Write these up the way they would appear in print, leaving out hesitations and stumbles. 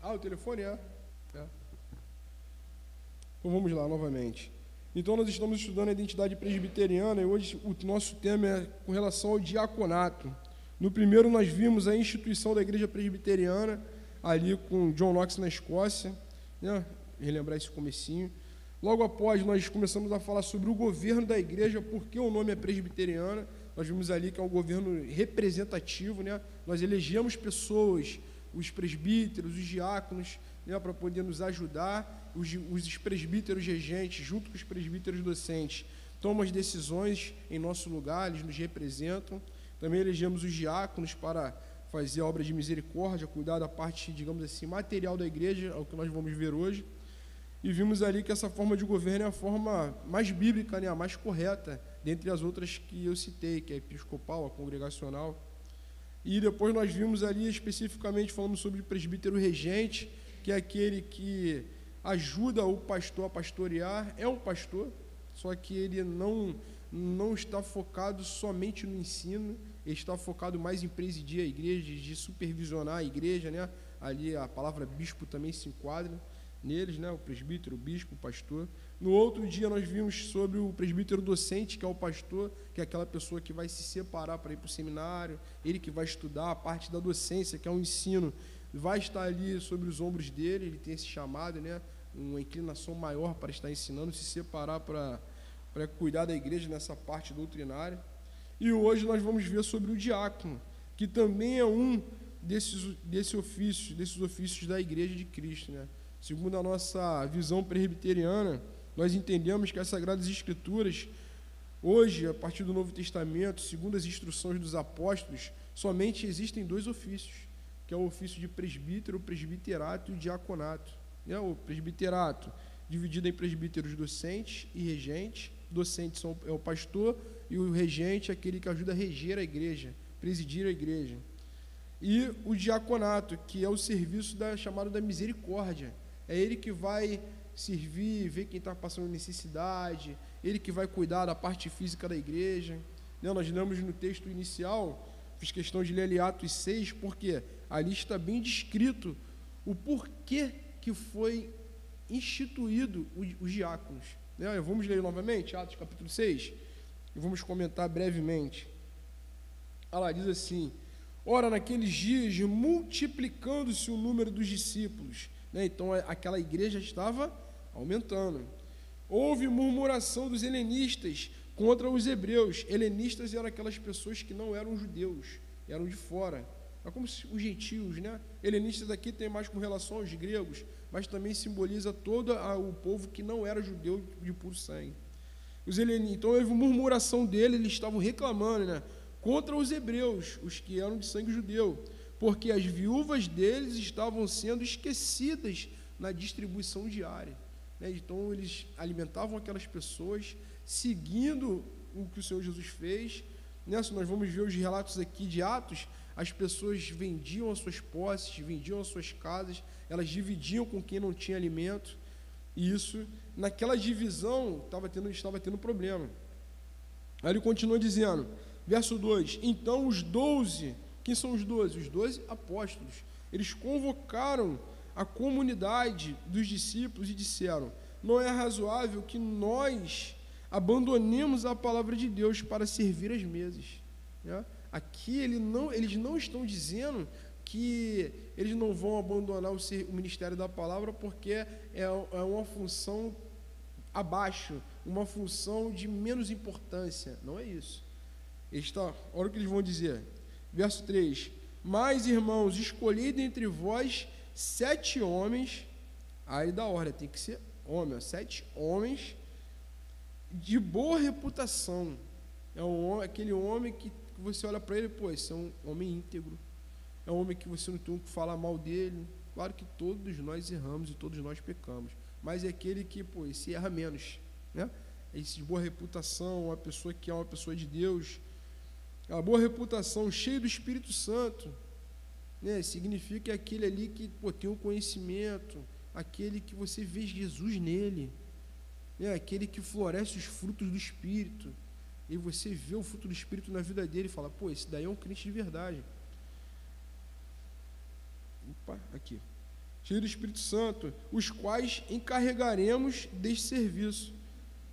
O telefone é. Então vamos lá novamente. Então nós estamos estudando a identidade presbiteriana e hoje o nosso tema é com relação ao diaconato. No primeiro nós vimos a instituição da igreja presbiteriana, ali com John Knox na Escócia, né? Relembrar esse comecinho. Logo após nós começamos a falar sobre o governo da igreja, porque o nome é presbiteriana. Nós vimos ali que é um governo representativo, né? Nós elegemos pessoas, os presbíteros, os diáconos, né, para poder nos ajudar, os presbíteros regentes, junto com os presbíteros docentes, tomam as decisões em nosso lugar, eles nos representam. Também elegemos os diáconos para fazer a obra de misericórdia, cuidar da parte, digamos assim, material da igreja, é o que nós vamos ver hoje. E vimos ali que essa forma de governo é a forma mais bíblica, né, a mais correta, dentre as outras que eu citei, que é a episcopal, a congregacional. E depois nós vimos ali especificamente falando sobre o presbítero regente, que é aquele que ajuda o pastor a pastorear, é um pastor, só que ele não está focado somente no ensino, ele está focado mais em presidir a igreja, de supervisionar a igreja, né? Ali a palavra bispo também se enquadra neles, né? O presbítero, o bispo, o pastor. No outro dia nós vimos sobre o presbítero docente, que é o pastor, que é aquela pessoa que vai se separar para ir para o seminário, ele que vai estudar a parte da docência, que é o ensino, vai estar ali sobre os ombros dele, ele tem esse chamado, né? Uma inclinação maior para estar ensinando, se separar para cuidar da igreja nessa parte doutrinária. E hoje nós vamos ver sobre o diácono, que também é um desses ofícios da igreja de Cristo, né? Segundo a nossa visão presbiteriana, nós entendemos que as Sagradas Escrituras, hoje, a partir do Novo Testamento, segundo as instruções dos apóstolos, somente existem dois ofícios, que é o ofício de presbítero, o presbiterato e o diaconato. O presbiterato, dividido em presbíteros docentes e regentes. Docentes é o pastor e o regente é aquele que ajuda a reger a igreja, presidir a igreja. E o diaconato, que é o serviço chamado da misericórdia. É ele que vai servir, ver quem está passando necessidade, ele que vai cuidar da parte física da igreja. Nós lemos no texto inicial, fiz questão de ler ali Atos 6, porque ali está bem descrito o porquê que foi instituído os diáconos. Vamos ler novamente, Atos capítulo 6, e vamos comentar brevemente. Lá diz assim: ora, naqueles dias, multiplicando-se o número dos discípulos, então aquela igreja estava aumentando. Houve murmuração dos helenistas contra os hebreus. Helenistas eram aquelas pessoas que não eram judeus, eram de fora. É como os gentios, né? Helenistas aqui tem mais com relação aos gregos, mas também simboliza todo o povo que não era judeu de puro sangue. Então houve murmuração deles, eles estavam reclamando, né, contra os hebreus, os que eram de sangue judeu, porque as viúvas deles estavam sendo esquecidas na distribuição diária. Então eles alimentavam aquelas pessoas, seguindo o que o Senhor Jesus fez. Nessa nós vamos ver os relatos aqui de Atos. As pessoas vendiam as suas posses, vendiam as suas casas, elas dividiam com quem não tinha alimento, e isso, naquela divisão, estava tendo problema. Aí ele continua dizendo, verso 2, então os 12, quem são os 12? Os 12 apóstolos, eles convocaram a comunidade dos discípulos e disseram, não é razoável que nós abandonemos a palavra de Deus para servir as mesas, né? Aqui eles não estão dizendo que eles não vão abandonar o ministério da palavra porque é uma função abaixo, uma função de menos importância. Não é isso. Olha o que eles vão dizer. Verso 3. Mas, irmãos, escolhi dentre vós 7 homens, aí da ordem, tem que ser homem, 7 homens de boa reputação. Aquele homem que você olha para ele, esse é um homem íntegro, é um homem que você não tem que falar mal dele. Claro que todos nós erramos e todos nós pecamos, mas é aquele que, esse erra menos, né? Esse de boa reputação, uma pessoa que é uma pessoa de Deus, a boa reputação, cheio do Espírito Santo, né? Significa aquele ali que tem um conhecimento, aquele que você vê Jesus nele, né? Aquele que floresce os frutos do Espírito, e você vê o fruto do Espírito na vida dele e fala, esse daí é um crente de verdade. Aqui. cheios do Espírito Santo, os quais encarregaremos deste serviço.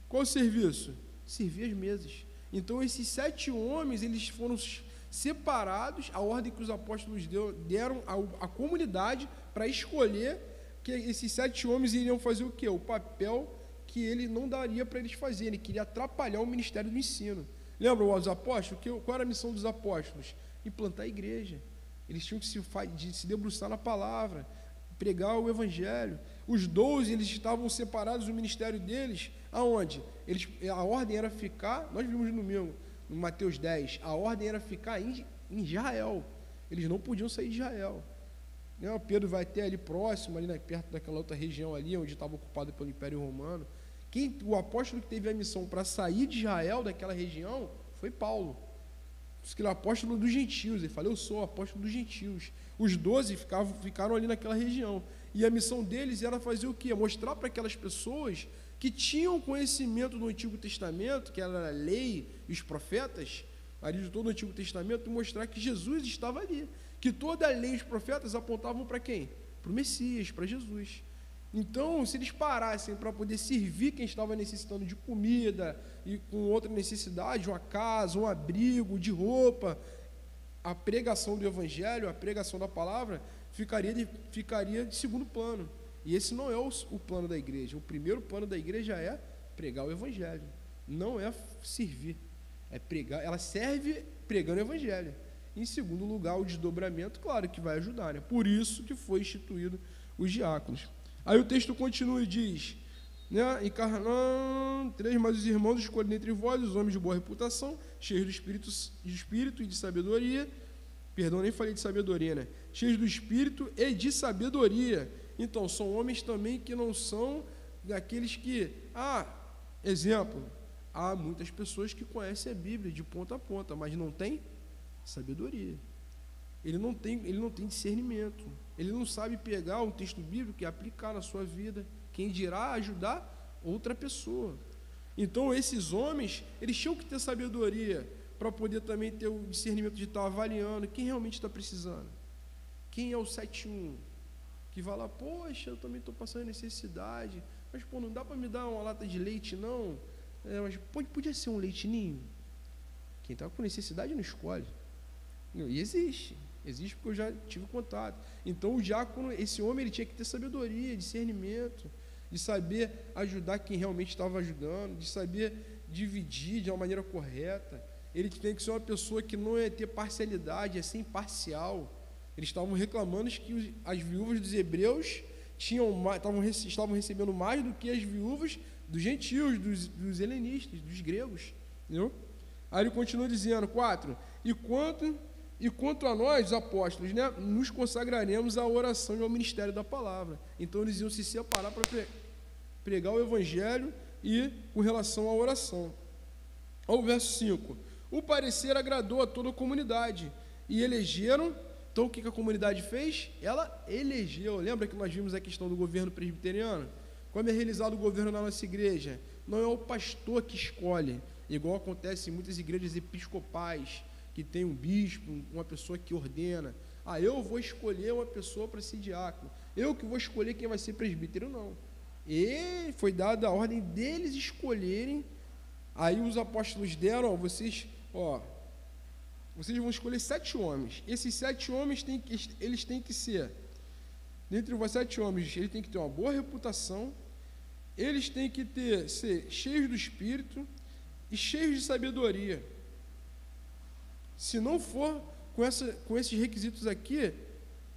Qual o serviço? Servir as mesas. Então, esses 7 homens, eles foram separados, a ordem que os apóstolos deram à comunidade para escolher que esses 7 homens iriam fazer o quê? O papel que ele não daria para eles fazerem, ele queria atrapalhar o ministério do ensino. Lembra os apóstolos? Qual era a missão dos apóstolos? Implantar a igreja. Eles tinham que se debruçar na palavra, pregar o evangelho. Os 12, eles estavam separados do ministério deles, aonde? A ordem era ficar, nós vimos no domingo, no Mateus 10, a ordem era ficar em Israel. Eles não podiam sair de Israel. Pedro vai até ali próximo, ali perto daquela outra região ali, onde estava ocupado pelo Império Romano. O apóstolo que teve a missão para sair de Israel, daquela região, foi Paulo. Por isso que ele é o apóstolo dos gentios. Ele falou, eu sou o apóstolo dos gentios. Os 12 ficaram ali naquela região. E a missão deles era fazer o quê? Mostrar para aquelas pessoas que tinham conhecimento do Antigo Testamento, que era a lei e os profetas, ali de todo o Antigo Testamento, e mostrar que Jesus estava ali. Que toda a lei e os profetas apontavam para quem? Para o Messias, para Jesus. Então, se eles parassem para poder servir quem estava necessitando de comida e com outra necessidade, uma casa, um abrigo, de roupa, a pregação do Evangelho, a pregação da palavra, ficaria de segundo plano. E esse não é o plano da igreja. O primeiro plano da igreja é pregar o Evangelho, não é servir, é pregar. Ela serve pregando o Evangelho. Em segundo lugar, o desdobramento, claro que vai ajudar, né? Por isso que foi instituído os diáconos. Aí o texto continua e diz, né, encarnando 3, mas os irmãos escolhem entre vós os homens de boa reputação, cheios do espírito e de sabedoria, perdão, nem falei de sabedoria, né? Cheios do espírito e de sabedoria. Então, são homens também que não são daqueles que, exemplo, há muitas pessoas que conhecem a Bíblia de ponta a ponta, mas não tem sabedoria. Ele não tem discernimento. Ele não sabe pegar um texto bíblico e aplicar na sua vida. Quem dirá ajudar outra pessoa. Então, esses homens, eles tinham que ter sabedoria para poder também ter o discernimento de estar avaliando quem realmente está precisando. Quem é o 7-1? Que vai lá, poxa, eu também estou passando necessidade, mas, não dá para me dar uma lata de leite, não? Mas podia ser um leite ninho? Quem está com necessidade não escolhe. E existe porque eu já tive contato. Então o diácono, esse homem, ele tinha que ter sabedoria, discernimento, de saber ajudar quem realmente estava ajudando, de saber dividir de uma maneira correta. Ele tem que ser uma pessoa que não ia ter parcialidade, ia ser imparcial. Eles estavam reclamando que as viúvas dos hebreus estavam recebendo mais do que as viúvas dos gentios, dos helenistas, dos gregos. Entendeu? Aí ele continua dizendo, 4, e quanto a nós, os apóstolos, né, nos consagraremos à oração e ao ministério da palavra. Então eles iam se separar para pregar o evangelho e com relação à oração. Ao verso 5. O parecer agradou a toda a comunidade e elegeram. Então o que a comunidade fez? Ela elegeu. Lembra que nós vimos a questão do governo presbiteriano? Como é realizado o governo na nossa igreja? Não é o pastor que escolhe, igual acontece em muitas igrejas episcopais, que tem um bispo, uma pessoa que ordena. Eu vou escolher uma pessoa para ser diácono. Eu que vou escolher quem vai ser presbítero, não. E foi dada a ordem deles escolherem. Aí os apóstolos deram, vocês vão escolher 7 homens. Esses 7 homens eles têm que ser, dentre os 7 homens, eles têm que ter uma boa reputação, eles têm que ser cheios do Espírito e cheios de sabedoria. Se não for com esses requisitos aqui,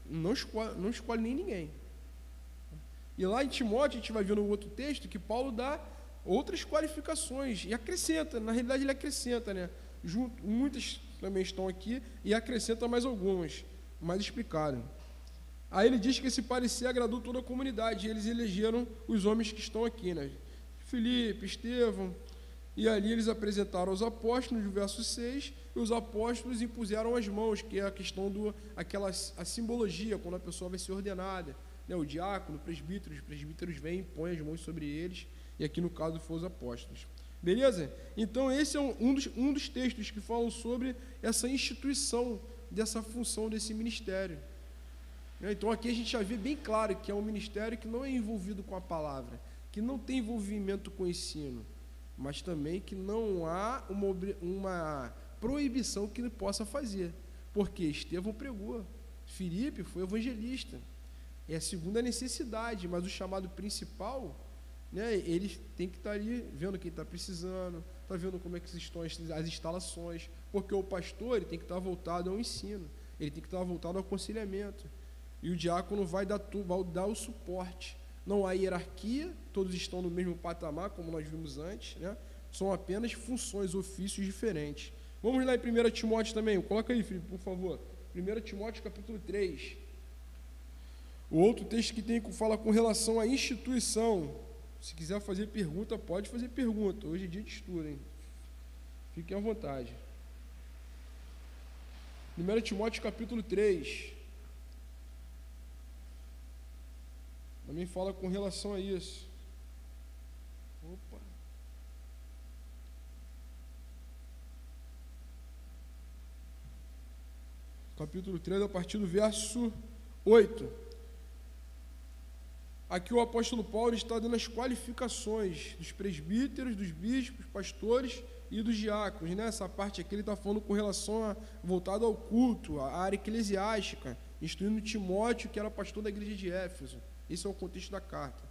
não escolhe nem ninguém. E lá em Timóteo, a gente vai ver no outro texto, que Paulo dá outras qualificações, e acrescenta, na realidade ele acrescenta, né? Muitas também estão aqui, e acrescenta mais algumas, mais explicado. Aí ele diz que esse parecer agradou toda a comunidade, e eles elegeram os homens que estão aqui, né? Filipe, Estevão, e ali eles apresentaram aos apóstolos, no verso 6, e os apóstolos impuseram as mãos, que é a questão a simbologia, quando a pessoa vai ser ordenada, né? O diácono, os presbíteros vêm e põem as mãos sobre eles, e aqui no caso foram os apóstolos. Beleza? Então esse é um dos textos que falam sobre essa instituição, dessa função desse ministério. Então aqui a gente já vê bem claro que é um ministério que não é envolvido com a palavra, que não tem envolvimento com o ensino, mas também que não há uma proibição que ele possa fazer, porque Estevão pregou, Filipe foi evangelista, é a segunda necessidade, mas o chamado principal, né, eles têm que estar ali vendo quem está precisando, está vendo como é que estão as instalações, porque o pastor ele tem que estar voltado ao ensino, ele tem que estar voltado ao aconselhamento, e o diácono vai dar o suporte. Não há hierarquia, todos estão no mesmo patamar, como nós vimos antes, né? São apenas funções, ofícios diferentes. Vamos lá em 1 Timóteo também, coloca aí, Felipe, por favor. 1 Timóteo capítulo 3. O outro texto que fala com relação à instituição. Se quiser fazer pergunta, pode fazer pergunta. Hoje é dia de estudo, hein? Fiquem à vontade. 1 Timóteo capítulo 3. Também fala com relação a isso. Opa. Capítulo 3, a partir do verso 8. Aqui o apóstolo Paulo está dando as qualificações dos presbíteros, dos bispos, pastores e dos diáconos, né? Essa parte aqui ele está falando com relação voltado ao culto, à área eclesiástica, instruindo Timóteo, que era pastor da igreja de Éfeso. Esse é o contexto da carta.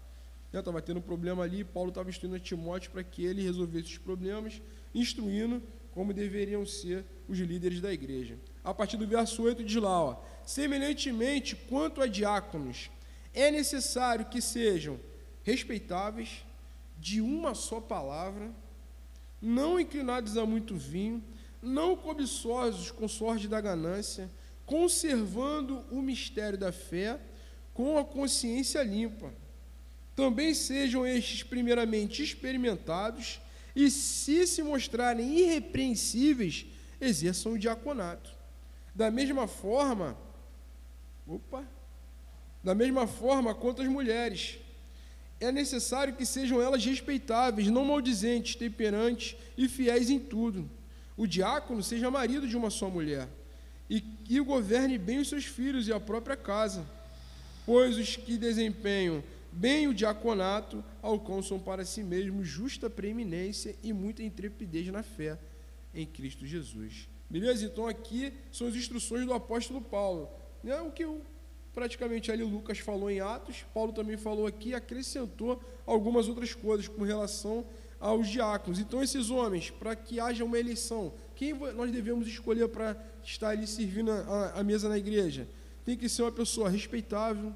Estava tendo um problema ali, Paulo estava instruindo a Timóteo para que ele resolvesse os problemas, instruindo como deveriam ser os líderes da igreja. A partir do verso 8 diz lá, ó, semelhantemente, quanto a diáconos, é necessário que sejam respeitáveis, de uma só palavra, não inclinados a muito vinho, não cobiçosos com sorte da ganância, conservando o mistério da fé, com a consciência limpa. Também sejam estes primeiramente experimentados e, se mostrarem irrepreensíveis, exerçam o diaconato. Da mesma forma, quanto às mulheres, é necessário que sejam elas respeitáveis, não maldizentes, temperantes e fiéis em tudo. O diácono seja marido de uma só mulher e governe bem os seus filhos e a própria casa, pois os que desempenham bem o diaconato alcançam para si mesmos justa preeminência e muita intrepidez na fé em Cristo Jesus. Beleza? Então aqui são as instruções do apóstolo Paulo. O que praticamente ali Lucas falou em Atos, Paulo também falou aqui, acrescentou algumas outras coisas com relação aos diáconos. Então esses homens, para que haja uma eleição, quem nós devemos escolher para estar ali servindo a mesa na igreja? Tem que ser uma pessoa respeitável,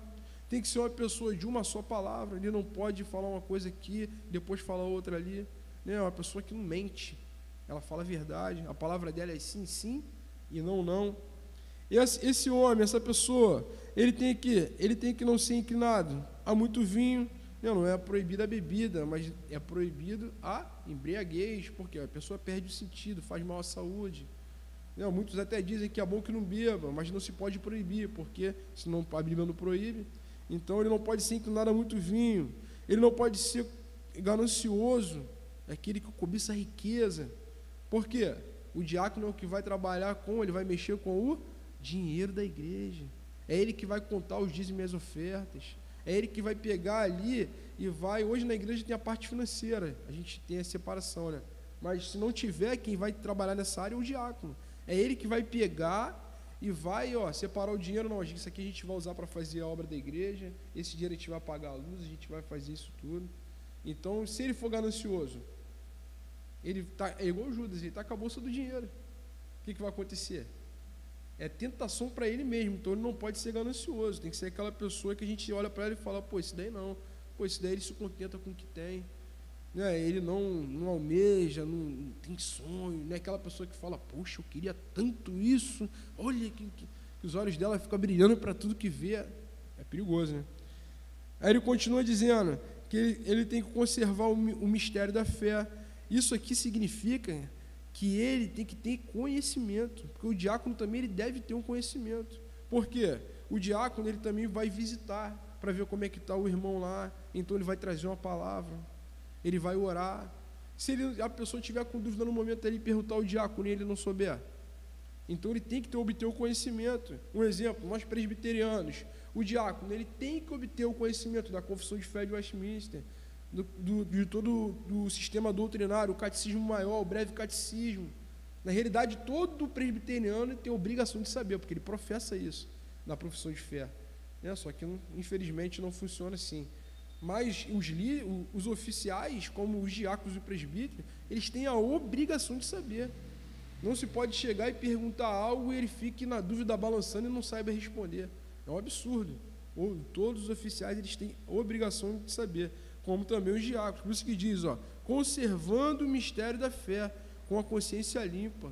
tem que ser uma pessoa de uma só palavra, ele não pode falar uma coisa aqui, depois falar outra ali, né? Uma pessoa que não mente, ela fala a verdade, a palavra dela é sim, sim, e não, não. Esse homem, essa pessoa, ele tem que não ser inclinado a muito vinho, não é proibida a bebida, mas é proibido a embriaguez, porque a pessoa perde o sentido, faz mal à saúde. Muitos até dizem que é bom que não beba, mas não se pode proibir, porque senão a Bíblia não proíbe. Então ele não pode ser inclinado a muito vinho, ele não pode ser ganancioso, é aquele que cobiça a riqueza. Por quê? O diácono é o que vai trabalhar ele vai mexer com o dinheiro da igreja, é ele que vai contar os dízimos e as ofertas, é ele que vai pegar ali e hoje na igreja tem a parte financeira, a gente tem a separação, né? Mas se não tiver, quem vai trabalhar nessa área é o diácono. É ele que vai pegar e vai separar o dinheiro. Não, isso aqui a gente vai usar para fazer a obra da igreja, esse dinheiro a gente vai pagar a luz, a gente vai fazer isso tudo. Então, se ele for ganancioso, é igual Judas, ele está com a bolsa do dinheiro. O que vai acontecer? É tentação para ele mesmo, então ele não pode ser ganancioso, tem que ser aquela pessoa que a gente olha para ele e fala, esse daí não, esse daí ele se contenta com o que tem. Ele não almeja, não tem sonho, não é aquela pessoa que fala, poxa, eu queria tanto isso, olha que os olhos dela ficam brilhando para tudo que vê, é perigoso, né? Aí ele continua dizendo que ele tem que conservar o mistério da fé. Isso aqui significa que ele tem que ter conhecimento, porque o diácono também ele deve ter um conhecimento. Por quê? O diácono ele também vai visitar para ver como é que está o irmão lá, então ele vai trazer uma palavra, ele vai orar. Se a pessoa tiver com dúvida no momento ele perguntar ao diácono e ele não souber, Então ele tem que obter o conhecimento. Um exemplo, nós presbiterianos, o diácono, ele tem que obter o conhecimento da Confissão de Fé de Westminster, de todo o sistema doutrinário, o catecismo maior, o breve catecismo. Na realidade, todo presbiteriano tem a obrigação de saber, porque ele professa isso na profissão de fé. Só que, infelizmente, não funciona assim. Mas os oficiais, como os diáconos e o presbítero, eles têm a obrigação de saber. Não se pode chegar e perguntar algo e ele fique na dúvida balançando e não saiba responder. É um absurdo. Todos os oficiais eles têm a obrigação de saber, como também os diáconos. Por isso que diz, conservando o mistério da fé, com a consciência limpa.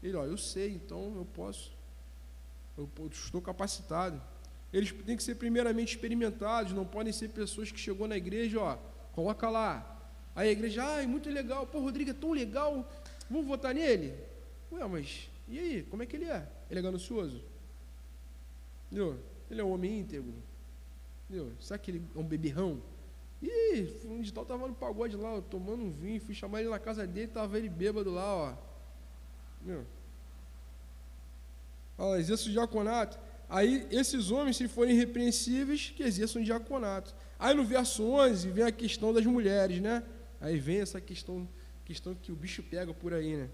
Ele, eu sei, então eu posso. Eu estou capacitado. Eles têm que ser primeiramente experimentados, não podem ser pessoas que chegou na igreja, coloca lá. Aí a igreja, muito legal, Rodrigo é tão legal, vamos votar nele? Ué, mas e aí, como é que ele é? Ele é ganancioso? Entendeu? Ele é um homem íntegro? Entendeu? Será que ele é um beberrão? Ih, fulano de tal estava no pagode lá, tomando um vinho, fui chamar ele na casa dele, estava ele bêbado lá, Entendeu? Exerça o diaconato. Aí, esses homens, se forem irrepreensíveis, que exerçam o diaconato. Aí, no verso 11, vem a questão das mulheres, né? Aí vem essa questão que o bicho pega por aí, né?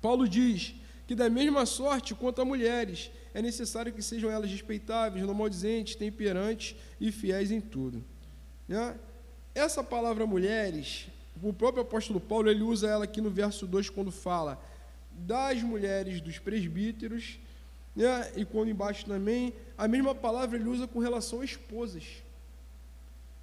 Paulo diz que, da mesma sorte quanto a mulheres, é necessário que sejam elas respeitáveis, não maldizentes, temperantes e fiéis em tudo. Né? Essa palavra mulheres, o próprio apóstolo Paulo, ele usa ela aqui no verso 2, quando fala das mulheres dos presbíteros, né? E quando embaixo também, a mesma palavra ele usa com relação a esposas.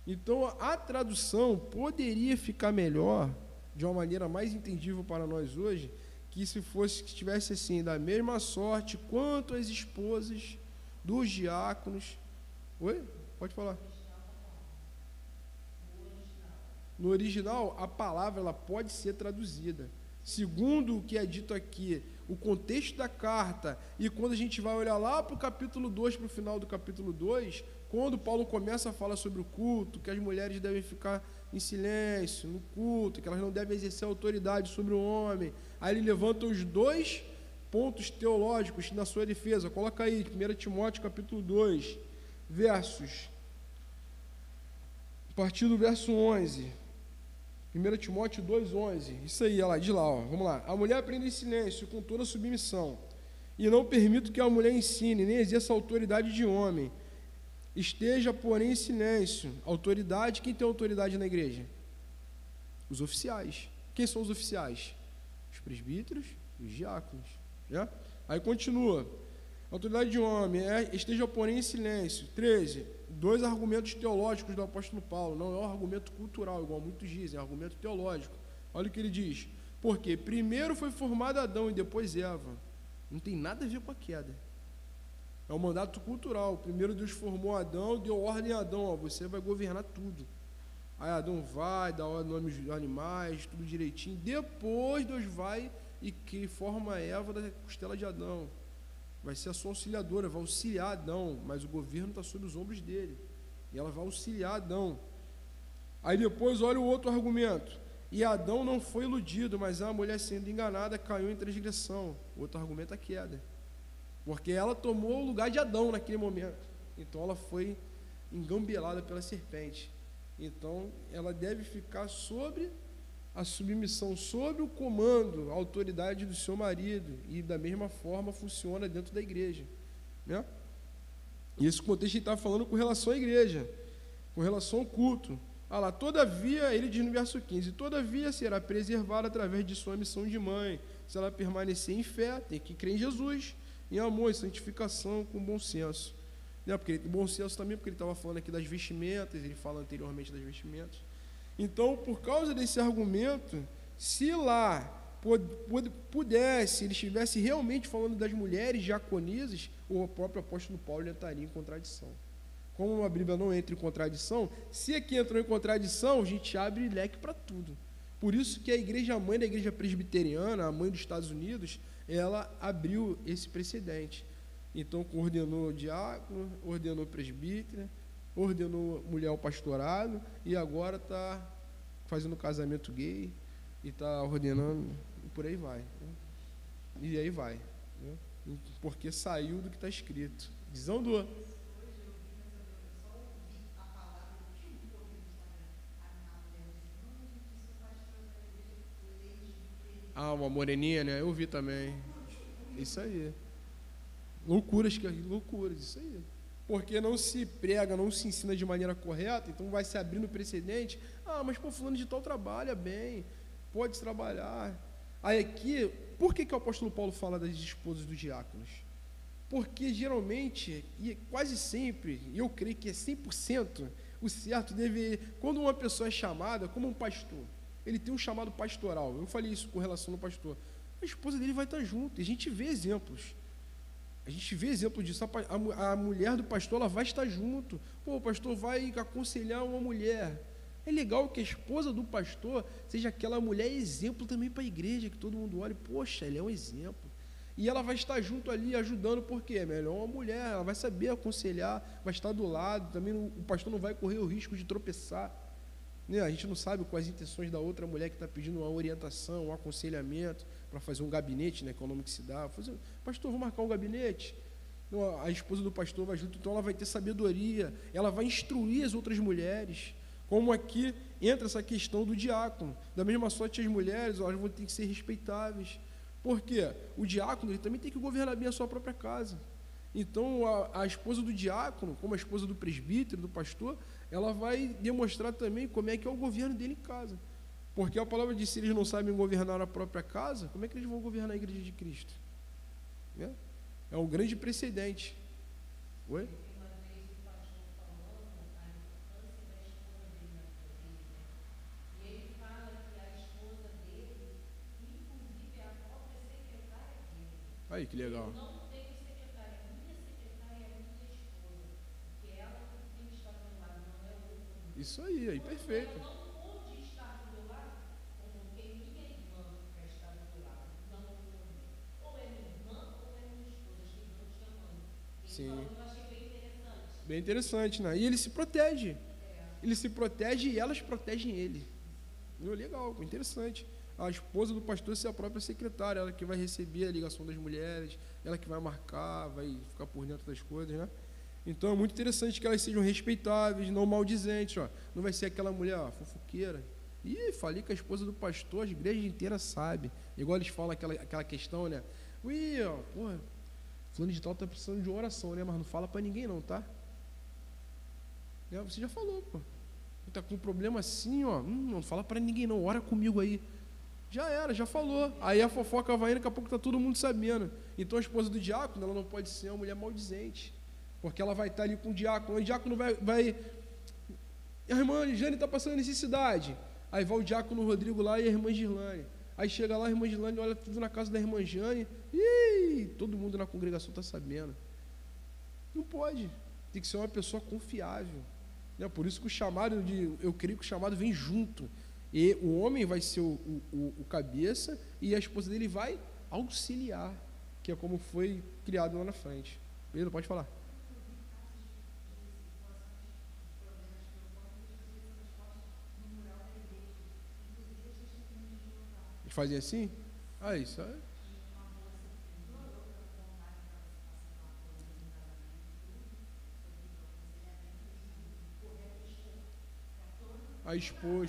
Então, a tradução poderia ficar melhor, de uma maneira mais entendível para nós hoje, que estivesse assim, da mesma sorte quanto as esposas dos diáconos. Oi? Pode falar. No original, a palavra ela pode ser traduzida. Segundo o que é dito aqui, o contexto da carta, e quando a gente vai olhar lá para o capítulo 2, para o final do capítulo 2, quando Paulo começa a falar sobre o culto, que as mulheres devem ficar em silêncio no culto, que elas não devem exercer autoridade sobre o homem, aí ele levanta os dois pontos teológicos na sua defesa. Coloca aí, 1 Timóteo capítulo 2, versos, a partir do verso 11, 1 Timóteo 2,11, isso aí, diz lá, vamos lá. A mulher aprende em silêncio, com toda submissão, e não permito que a mulher ensine, nem exerça autoridade de homem. Esteja, porém, em silêncio. Autoridade, quem tem autoridade na igreja? Os oficiais. Quem são os oficiais? Os presbíteros e os diáconos. Já? Aí continua. Autoridade de homem, esteja, porém, em silêncio. 13. Dois argumentos teológicos do apóstolo Paulo. Não é um argumento cultural, igual muitos dizem, é um argumento teológico. Olha o que ele diz. Porque primeiro foi formado Adão e depois Eva. Não tem nada a ver com a queda. É um mandato cultural. Primeiro Deus formou Adão, deu ordem a Adão, você vai governar tudo. Aí Adão vai, dá nome aos animais, tudo direitinho. Depois Deus vai e que forma Eva da costela de Adão. Vai ser a sua auxiliadora, vai auxiliar Adão, mas o governo está sobre os ombros dele. E ela vai auxiliar Adão. Aí depois olha o outro argumento. E Adão não foi iludido, mas a mulher sendo enganada caiu em transgressão. O outro argumento é a queda. Porque ela tomou o lugar de Adão naquele momento. Então ela foi engambelada pela serpente. Então ela deve ficar sobre a submissão, sobre o comando, a autoridade do seu marido. E da mesma forma funciona dentro da igreja. Né? E esse contexto ele está falando com relação à igreja, com relação ao culto. Todavia, ele diz no verso 15, todavia será preservada através de sua missão de mãe. Se ela permanecer em fé, tem que crer em Jesus, em amor, em santificação, com bom senso. Porque ele tem bom senso também, porque ele estava falando aqui das vestimentas, ele fala anteriormente das vestimentas. Então, por causa desse argumento, se lá pudesse, ele estivesse realmente falando das mulheres diaconisas, o próprio apóstolo Paulo entraria em contradição. Como a Bíblia não entra em contradição, se aqui entrou em contradição, a gente abre leque para tudo. Por isso que a igreja mãe da igreja presbiteriana, a mãe dos Estados Unidos, ela abriu esse precedente. Então, ordenou diácono, ordenou presbítero, ordenou mulher ao pastorado, e agora está fazendo casamento gay, e está ordenando, e por aí vai. E aí vai, né? Porque saiu do que está escrito. Desandou. Ah, uma moreninha, né? Eu vi também. Isso aí. Loucuras, isso aí. Porque não se prega, não se ensina de maneira correta, então vai se abrindo precedente. Ah, mas pô, fulano de tal trabalha bem, pode trabalhar. Aí aqui, por que o apóstolo Paulo fala das esposas dos diáconos? Porque geralmente, e quase sempre, e eu creio que é 100%, o certo deve, quando uma pessoa é chamada, como um pastor, ele tem um chamado pastoral, eu falei isso com relação ao pastor, a esposa dele vai estar junto, e a gente vê exemplos. A gente vê exemplo disso, a mulher do pastor, ela vai estar junto. Pô, o pastor vai aconselhar uma mulher. É legal que a esposa do pastor seja aquela mulher exemplo também para a igreja, que todo mundo olhe, poxa, ele é um exemplo. E ela vai estar junto ali, ajudando, porque é melhor uma mulher, ela vai saber aconselhar, vai estar do lado, também o pastor não vai correr o risco de tropeçar. Né? A gente não sabe quais as intenções da outra mulher que está pedindo uma orientação, um aconselhamento, para fazer um gabinete, né, que é o nome que se dá. Pastor, vou marcar um gabinete. Não, a esposa do pastor vai junto, então ela vai ter sabedoria, ela vai instruir as outras mulheres. Como aqui entra essa questão do diácono. Da mesma sorte, as mulheres, elas vão ter que ser respeitáveis. Por quê? O diácono ele também tem que governar bem a sua própria casa. Então, a esposa do diácono, como a esposa do presbítero, do pastor, ela vai demonstrar também como é que é o governo dele em casa. Porque a palavra diz, se eles não sabem governar a própria casa, como é que eles vão governar a igreja de Cristo? É um grande precedente. Oi? Aí, que legal. Isso aí, perfeito. Sim. Bem interessante, né? E ele se protege. Ele se protege e elas protegem ele. Legal, interessante. A esposa do pastor ser a própria secretária, ela que vai receber a ligação das mulheres, ela que vai marcar, vai ficar por dentro das coisas, né? Então é muito interessante que elas sejam respeitáveis, não maldizentes, ó. Não vai ser aquela mulher fofoqueira. Ih, falei com a esposa do pastor, a igreja inteira sabe. Igual eles falam aquela questão, né? Ui, ó, porra, fulano de tal tá precisando de uma oração, né? Mas não fala pra ninguém não, tá? Você já falou, pô. Tá com um problema assim, ó, não fala pra ninguém não, ora comigo aí. Já era, já falou. Aí a fofoca vai indo, daqui a pouco tá todo mundo sabendo. Então a esposa do diácono, ela não pode ser uma mulher maldizente, porque ela vai estar ali com o diácono vai a irmã Jane está passando necessidade. Aí vai o diácono Rodrigo lá e a irmã Girlane. Aí chega lá, a irmã Girlane olha tudo na casa da irmã Jane, e todo mundo na congregação está sabendo. Não pode, tem que ser uma pessoa confiável. Por isso que o chamado, eu creio que o chamado vem junto. E o homem vai ser o cabeça e a esposa dele vai auxiliar, que é como foi criado lá na frente. Pedro, pode falar. Eles fazem assim? Isso é. A expor,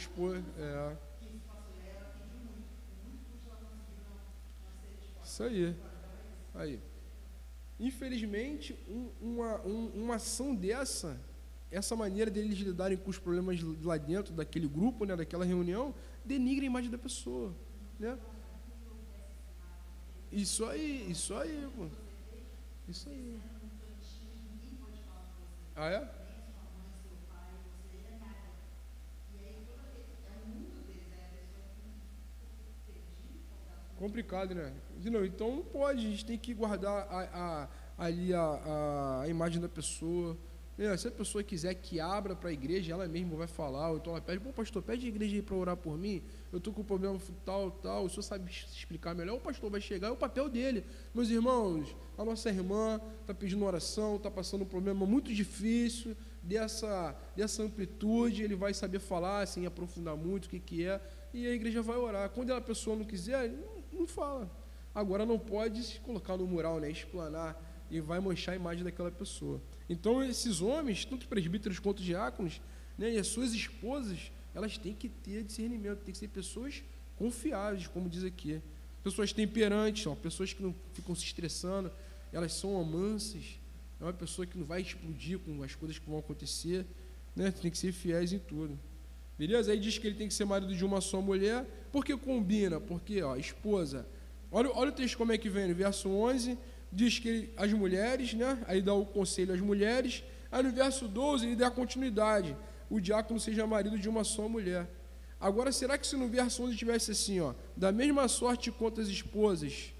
Isso aí. Infelizmente, uma ação essa maneira deles lidarem com os problemas lá dentro daquele grupo, né, daquela reunião, denigra a imagem da pessoa, né? Isso aí, pô. Isso aí. Ah, é? Complicado, né? Então não pode, a gente tem que guardar ali a imagem da pessoa. Se a pessoa quiser que abra para a igreja, ela mesma vai falar, ou então ela pede, pastor, pede a igreja aí para orar por mim, eu estou com um problema tal, o senhor sabe explicar melhor, o pastor vai chegar, é o papel dele. Meus irmãos, a nossa irmã está pedindo oração, está passando um problema muito difícil, dessa amplitude, ele vai saber falar, sem aprofundar muito o que é, e a igreja vai orar. Quando a pessoa não quiser, não fala. agora não pode se colocar no mural, né, explanar, e vai manchar a imagem daquela pessoa. Então, esses homens, tanto presbíteros quanto diáconos, né, e as suas esposas, elas têm que ter discernimento, tem que ser pessoas confiáveis, como diz aqui. Pessoas temperantes, ó, pessoas que não ficam se estressando, elas são mansas, é uma pessoa que não vai explodir com as coisas que vão acontecer, né, tem que ser fiéis em tudo. Beleza? Aí diz que ele tem que ser marido de uma só mulher, porque combina, porque, ó, esposa, olha o texto como é que vem, no verso 11, diz que as mulheres, né, aí dá o conselho às mulheres, aí no verso 12 ele dá a continuidade, o diácono seja marido de uma só mulher. Agora, será que se no verso 11 tivesse assim, ó, da mesma sorte quanto as esposas,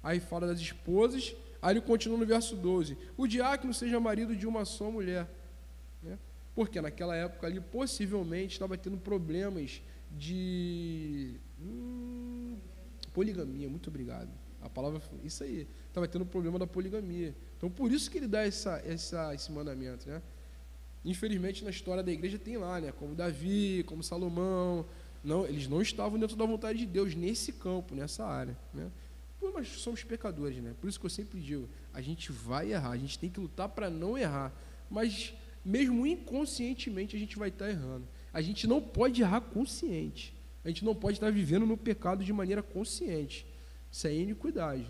aí fala das esposas, aí ele continua no verso 12, o diácono seja marido de uma só mulher, né? Porque naquela época ali, possivelmente, estava tendo problemas de poligamia, muito obrigado, a palavra foi isso aí, estava tendo problema da poligamia, então por isso que ele dá esse mandamento, né? Infelizmente, na história da igreja tem lá, né, como Davi, como Salomão, não, eles não estavam dentro da vontade de Deus nesse campo, nessa área, né? Porque nós somos pecadores, né? Por isso que eu sempre digo, a gente vai errar, a gente tem que lutar para não errar, mas mesmo inconscientemente a gente vai estar errando. A gente não pode errar consciente, a gente não pode estar vivendo no pecado de maneira consciente, isso é iniquidade.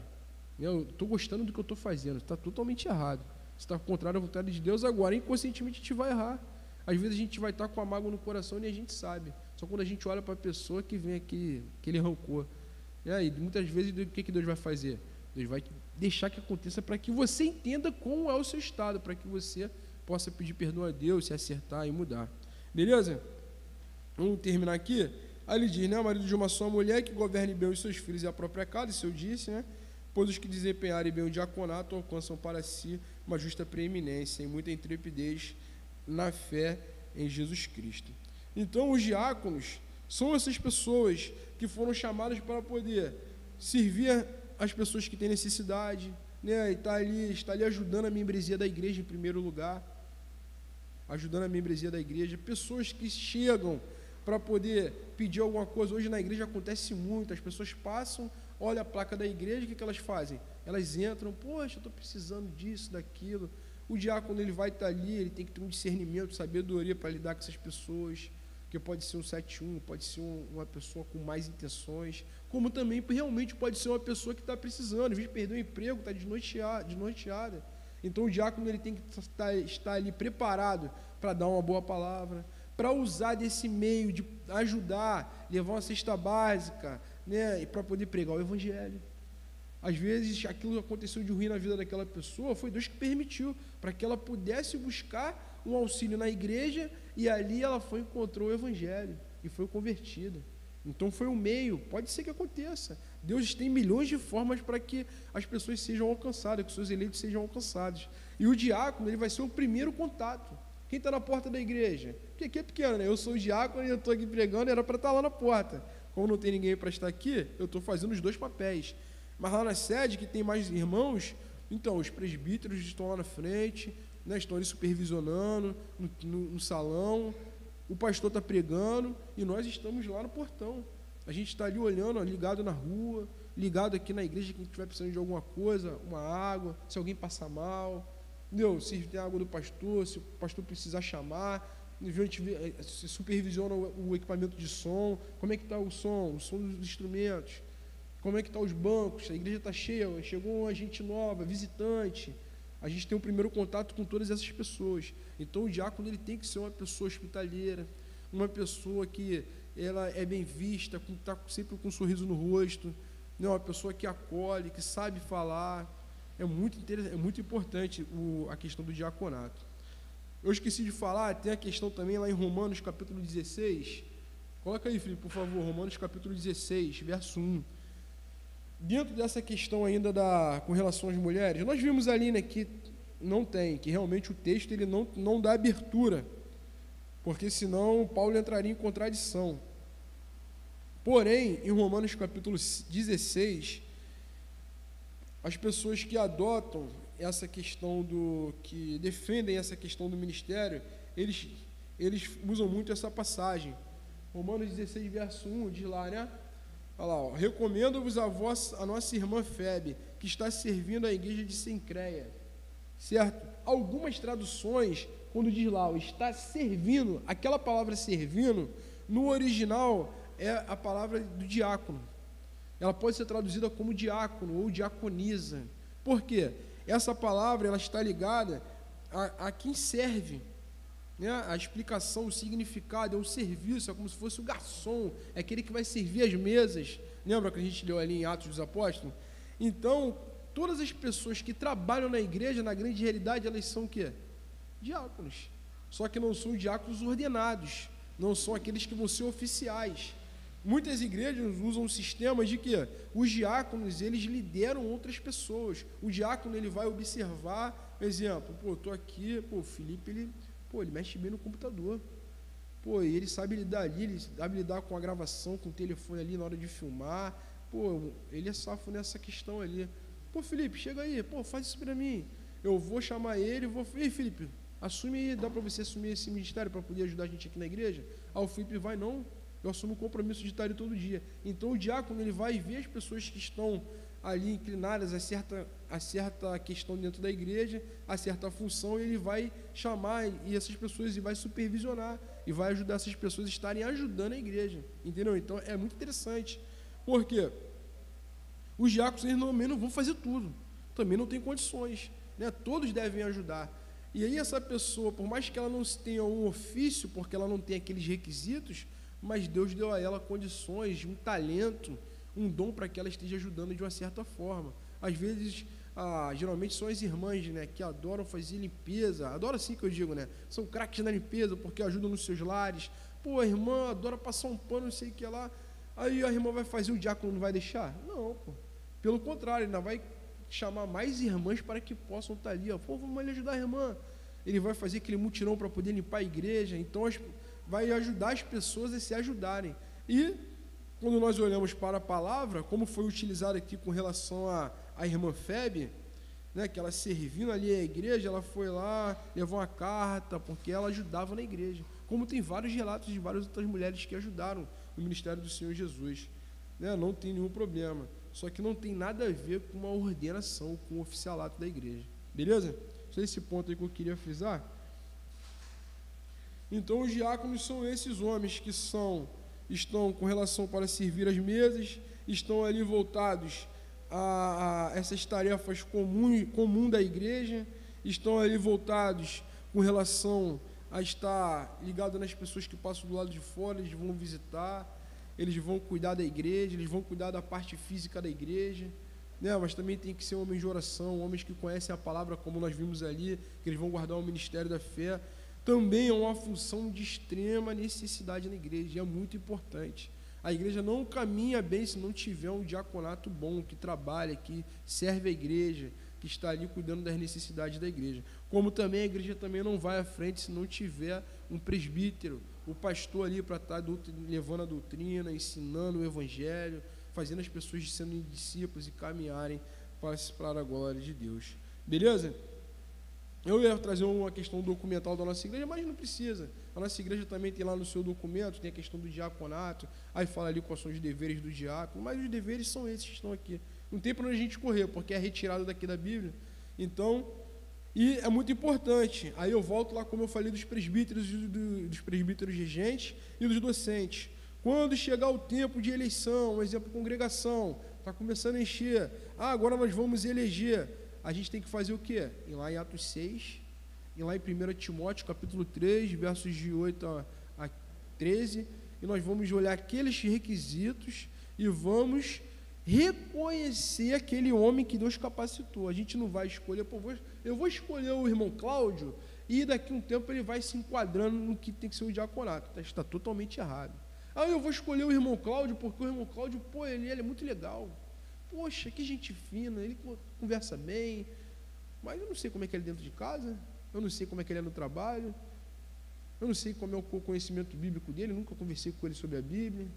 Eu estou gostando do que eu estou fazendo, está totalmente errado. Você está contrário à vontade de Deus, agora inconscientemente a gente vai errar. Às vezes a gente vai estar com a mágoa no coração e a gente sabe. Só quando a gente olha para a pessoa que vem aquele rancor. E aí, muitas vezes, o que Deus vai fazer? Deus vai deixar que aconteça para que você entenda como é o seu estado, para que você possa pedir perdão a Deus, se acertar e mudar. Beleza? Vamos terminar aqui. Aí ele diz, né, marido de uma só mulher que governe bem os seus filhos e a própria casa, isso eu disse, né? Pois os que desempenharem bem o diaconato alcançam para si uma justa preeminência e muita intrepidez na fé em Jesus Cristo. Então, os diáconos são essas pessoas que foram chamadas para poder servir as pessoas que têm necessidade, né? E está ali ajudando a membresia da igreja em primeiro lugar, ajudando a membresia da igreja, pessoas que chegam para poder pedir alguma coisa. Hoje na igreja acontece muito, as pessoas passam, olha a placa da igreja, o que elas fazem? Elas entram, poxa, eu estou precisando disso, daquilo. O diácono, ele vai estar ali, ele tem que ter um discernimento, sabedoria para lidar com essas pessoas, que pode ser um 71, pode ser uma pessoa com mais intenções, como também realmente pode ser uma pessoa que está precisando, em vez de perder o emprego, está desnorteada. Então o diácono, ele tem que estar ali preparado para dar uma boa palavra, para usar desse meio de ajudar, levar uma cesta básica, né, e para poder pregar o evangelho. Às vezes aquilo que aconteceu de ruim na vida daquela pessoa foi Deus que permitiu, para que ela pudesse buscar um auxílio na igreja, e ali ela encontrou o evangelho e foi convertida. Então foi um meio, pode ser que aconteça. Deus tem milhões de formas para que as pessoas sejam alcançadas, que os seus eleitos sejam alcançados. E o diácono, ele vai ser o primeiro contato. Quem está na porta da igreja? Porque aqui é pequeno, né? Eu sou o diácono e eu estou aqui pregando, era para estar lá na porta. Como não tem ninguém para estar aqui, eu estou fazendo os dois papéis. Mas lá na sede, que tem mais irmãos, então os presbíteros estão lá na frente, né, estão ali supervisionando, no salão, o pastor está pregando e nós estamos lá no portão. A gente está ali olhando, ó, ligado na rua, ligado aqui na igreja, quem estiver precisando de alguma coisa, uma água, se alguém passar mal, entendeu? Se tem água do pastor, se o pastor precisar chamar, a gente se supervisiona o equipamento de som, como é que está o som dos instrumentos, como é que estão os bancos, a igreja está cheia, chegou uma gente nova, visitante, a gente tem um primeiro contato com todas essas pessoas. Então o diácono, ele tem que ser uma pessoa hospitaleira, uma pessoa que ela é bem vista, está sempre com um sorriso no rosto, né? Uma pessoa que acolhe, que sabe falar. É muito interessante, é muito importante a questão do diaconato. Eu esqueci de falar, tem a questão também lá em Romanos capítulo 16, coloca aí, Felipe, por favor, Romanos capítulo 16, verso 1. Dentro dessa questão ainda com relação às mulheres, nós vimos ali, né, que não tem, que realmente o texto ele não dá abertura, porque senão Paulo entraria em contradição. Porém, em Romanos capítulo 16, as pessoas que adotam essa questão que defendem essa questão do ministério, eles usam muito essa passagem. Romanos 16, verso 1, diz lá, né? Olha lá, ó, recomendo-vos a nossa irmã Febe, que está servindo a igreja de Cencreia, certo? Algumas traduções, quando diz lá, ó, está servindo, aquela palavra servindo, no original é a palavra do diácono. Ela pode ser traduzida como diácono ou diaconisa. Por quê? Essa palavra ela está ligada a quem serve, né? A explicação, o significado é o serviço, é como se fosse o garçom, é aquele que vai servir as mesas. Lembra que a gente leu ali em Atos dos Apóstolos? Então, todas as pessoas que trabalham na igreja, na grande realidade, elas são o quê? Diáconos. Só que não são diáconos ordenados, não são aqueles que vão ser oficiais. Muitas igrejas usam um sistema de que os diáconos, eles lideram outras pessoas. O diácono, ele vai observar, por exemplo, pô, estou aqui, pô, o Felipe, ele mexe bem no computador. Pô, e ele sabe lidar ali, ele sabe lidar com a gravação, com o telefone ali na hora de filmar. Pô, ele é safo nessa questão ali. Pô, Felipe, chega aí, pô, faz isso para mim. Eu vou chamar ele, ei, Felipe, assume aí, dá para você assumir esse ministério para poder ajudar a gente aqui na igreja? Ah, o Felipe vai, não, eu assumo o compromisso de estar ali todo dia. Então o diácono, ele vai ver as pessoas que estão ali inclinadas a certa questão dentro da igreja, a certa função, e ele vai chamar e essas pessoas e vai supervisionar e vai ajudar essas pessoas a estarem ajudando a igreja, entendeu? Então é muito interessante, porque os diáconos eles também não vão fazer tudo, também não tem condições, né? Todos devem ajudar. E aí essa pessoa, por mais que ela não tenha um ofício, porque ela não tem aqueles requisitos, mas Deus deu a ela condições, um talento, um dom para que ela esteja ajudando de uma certa forma. Às vezes, geralmente são as irmãs, né, que adoram fazer limpeza, adoram assim que eu digo, né, são craques na limpeza, porque ajudam nos seus lares. Pô, a irmã adora passar um pano, não sei o que lá, aí a irmã vai fazer, o diácono não vai deixar? Não, pô. Pelo contrário, ainda vai chamar mais irmãs para que possam estar ali, ó. Pô, vamos ali ajudar a irmã. Ele vai fazer aquele mutirão para poder limpar a igreja, então vai ajudar as pessoas a se ajudarem. E quando nós olhamos para a palavra, como foi utilizada aqui com relação à irmã Febe, né, que ela servindo ali a igreja, ela foi lá, levou uma carta, porque ela ajudava na igreja. Como tem vários relatos de várias outras mulheres que ajudaram no ministério do Senhor Jesus. Né, não tem nenhum problema. Só que não tem nada a ver com uma ordenação, com o oficialato da igreja. Beleza? Só esse ponto aí que eu queria frisar. Então, os diáconos são esses homens que estão com relação para servir as mesas, estão ali voltados a essas tarefas comum da igreja, estão ali voltados com relação a estar ligado nas pessoas que passam do lado de fora, eles vão visitar, eles vão cuidar da igreja, eles vão cuidar da parte física da igreja, né? Mas também tem que ser homens de oração, homens que conhecem a palavra, como nós vimos ali, que eles vão guardar o ministério da fé. Também é uma função de extrema necessidade na igreja, e é muito importante. A igreja não caminha bem se não tiver um diaconato bom, que trabalha, que serve a igreja, que está ali cuidando das necessidades da igreja. Como também a igreja também não vai à frente se não tiver um presbítero, o pastor ali para estar levando a doutrina, ensinando o evangelho, fazendo as pessoas sendo discípulos e caminharem para a glória de Deus. Beleza? Eu ia trazer uma questão documental da nossa igreja, mas não precisa. A nossa igreja também tem lá no seu documento, tem a questão do diaconato, aí fala ali quais são os deveres do diácono, mas os deveres são esses que estão aqui. Não tem para onde a gente correr, porque é retirado daqui da Bíblia. Então, e é muito importante. Aí eu volto lá, como eu falei, dos presbíteros regentes e dos docentes. Quando chegar o tempo de eleição, um exemplo, congregação, está começando a encher, agora nós vamos eleger. A gente tem que fazer o quê? Ir lá em Atos 6, ir lá em 1 Timóteo, capítulo 3, versos de 8 a 13, e nós vamos olhar aqueles requisitos e vamos reconhecer aquele homem que Deus capacitou. A gente não vai escolher, eu vou escolher o irmão Cláudio, e daqui a um tempo ele vai se enquadrando no que tem que ser o diaconato. Está totalmente errado. Eu vou escolher o irmão Cláudio, porque o irmão Cláudio, ele é muito legal. Poxa, que gente fina, ele conversa bem, mas eu não sei como é que ele é dentro de casa, eu não sei como é que ele é no trabalho, eu não sei como é o conhecimento bíblico dele, eu nunca conversei com ele sobre a Bíblia.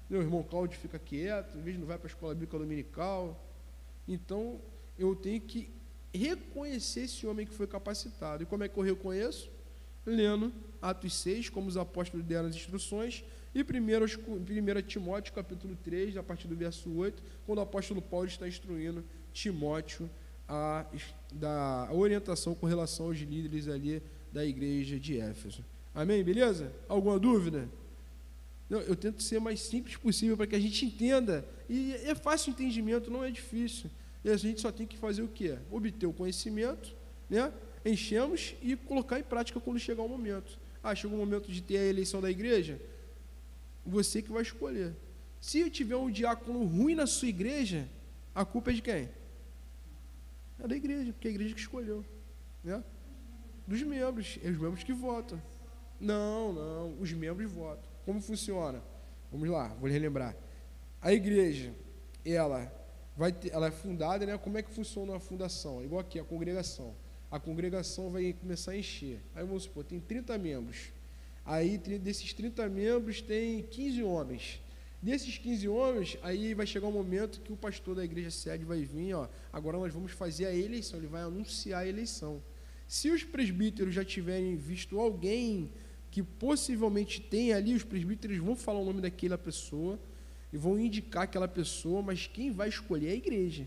Meu irmão Cláudio fica quieto, às vezes não vai para a escola bíblica dominical. Então, eu tenho que reconhecer esse homem que foi capacitado. E como é que eu reconheço? lendo Atos 6, como os apóstolos deram as instruções, e 1 Timóteo, capítulo 3, a partir do verso 8, quando o apóstolo Paulo está instruindo Timóteo da orientação com relação aos líderes ali da igreja de Éfeso. Amém? Beleza? Alguma dúvida? Eu tento ser o mais simples possível para que a gente entenda, e é fácil o entendimento, não é difícil. E a gente só tem que fazer o quê? Obter o conhecimento, né? Enchemos e colocar em prática quando chegar o momento. Chegou o momento de ter a eleição da igreja? Você que vai escolher. Se tiver um diácono ruim na sua igreja, a culpa é de quem? É da igreja, porque é a igreja que escolheu, né? Dos membros, é os membros que votam. Não, os membros votam. Como funciona? Vamos lá, vou relembrar. A igreja, ela é fundada, né? Como é que funciona a fundação? É igual aqui, a congregação. A congregação vai começar a encher. Aí vamos supor, tem 30 membros. Aí desses 30 membros tem 15 homens. Desses 15 homens, aí vai chegar um momento que o pastor da igreja sede vai vir, agora nós vamos fazer a eleição, ele vai anunciar a eleição. Se os presbíteros já tiverem visto alguém que possivelmente tem ali, os presbíteros vão falar o nome daquela pessoa e vão indicar aquela pessoa, mas quem vai escolher é a igreja,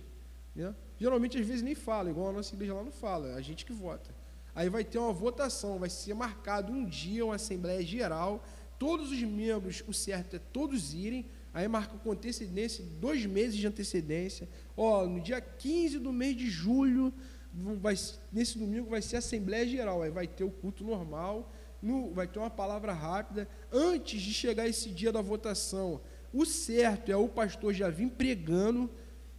né? Geralmente, às vezes, nem fala, igual a nossa igreja lá não fala, é a gente que vota. Aí vai ter uma votação, vai ser marcado um dia, uma assembleia geral, todos os membros, o certo é todos irem, aí marca com antecedência, 2 meses de antecedência, no dia 15 do mês de julho, nesse domingo vai ser a assembleia geral, aí vai ter o culto normal, vai ter uma palavra rápida, antes de chegar esse dia da votação, o certo é o pastor já vir pregando,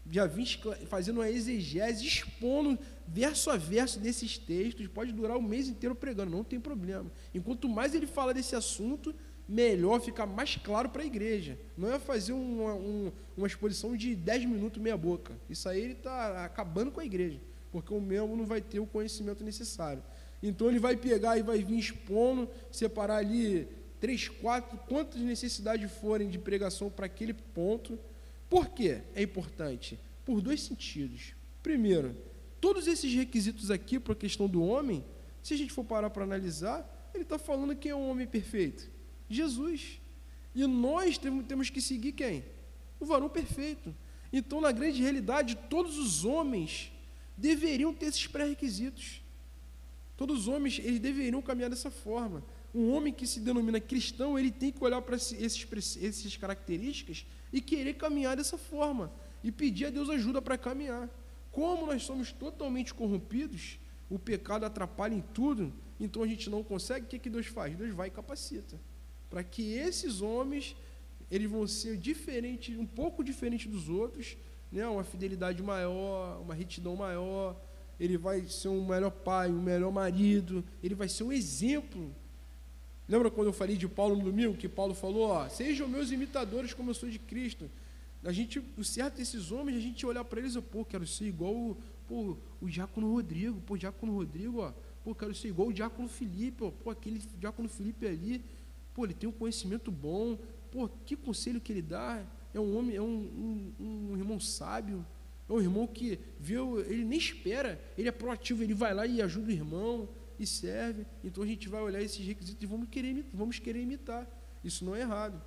já vim fazendo uma exegese, expondo verso a verso desses textos, pode durar o mês inteiro pregando, não tem problema. Enquanto mais ele fala desse assunto, melhor, fica mais claro para a igreja. Não é fazer uma exposição de 10 minutos meia boca. Isso aí ele está acabando com a igreja, porque o membro não vai ter o conhecimento necessário. Então ele vai pegar e vai vir expondo, separar ali 3, 4, quantas necessidades forem de pregação para aquele ponto. Por que é importante? Por 2 sentidos. Primeiro, todos esses requisitos aqui para a questão do homem, se a gente for parar para analisar, ele está falando quem é o homem perfeito? Jesus. E nós temos que seguir quem? O varão perfeito. Então, na grande realidade, todos os homens deveriam ter esses pré-requisitos. Todos os homens, eles deveriam caminhar dessa forma. Um homem que se denomina cristão, ele tem que olhar para essas características e querer caminhar dessa forma, e pedir a Deus ajuda para caminhar. Como nós somos totalmente corrompidos, o pecado atrapalha em tudo, então a gente não consegue, o que Deus faz? Deus vai e capacita, para que esses homens, eles vão ser diferentes, um pouco diferentes dos outros, né? Uma fidelidade maior, uma retidão maior, ele vai ser um melhor pai, um melhor marido, ele vai ser um exemplo. Lembra quando eu falei de Paulo no domingo, que Paulo falou, sejam meus imitadores como eu sou de Cristo. O certo desses homens, a gente olhar para eles, quero ser igual o diácono Rodrigo, quero ser igual o diácono Felipe, aquele diácono Felipe ali, ele tem um conhecimento bom, que conselho que ele dá, é um homem, é um irmão sábio, é um irmão que ele nem espera, ele é proativo, ele vai lá e ajuda o irmão, e serve. Então a gente vai olhar esses requisitos e vamos querer imitar. Isso não é errado.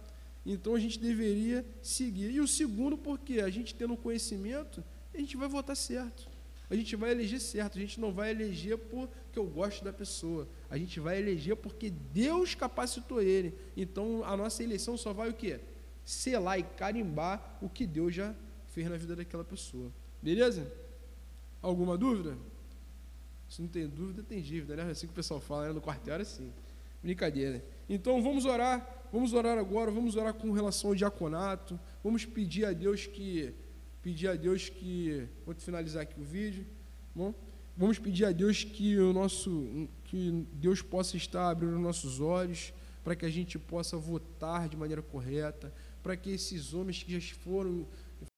Então a gente deveria seguir. E o segundo, porque a gente tendo conhecimento, a gente vai votar certo. A gente vai eleger certo. A gente não vai eleger porque eu gosto da pessoa. A gente vai eleger porque Deus capacitou ele. Então a nossa eleição só vai o quê? Selar e carimbar o que Deus já fez na vida daquela pessoa. Beleza? Alguma dúvida? Se não tem dúvida, tem dívida, né? Assim que o pessoal fala, né? No quartel era assim. Brincadeira. Então vamos orar agora, vamos orar com relação ao diaconato, vamos pedir a Deus que, vou finalizar aqui o vídeo, bom? Vamos pedir a Deus que Deus possa estar abrindo nossos olhos, para que a gente possa votar de maneira correta, para que esses homens que já foram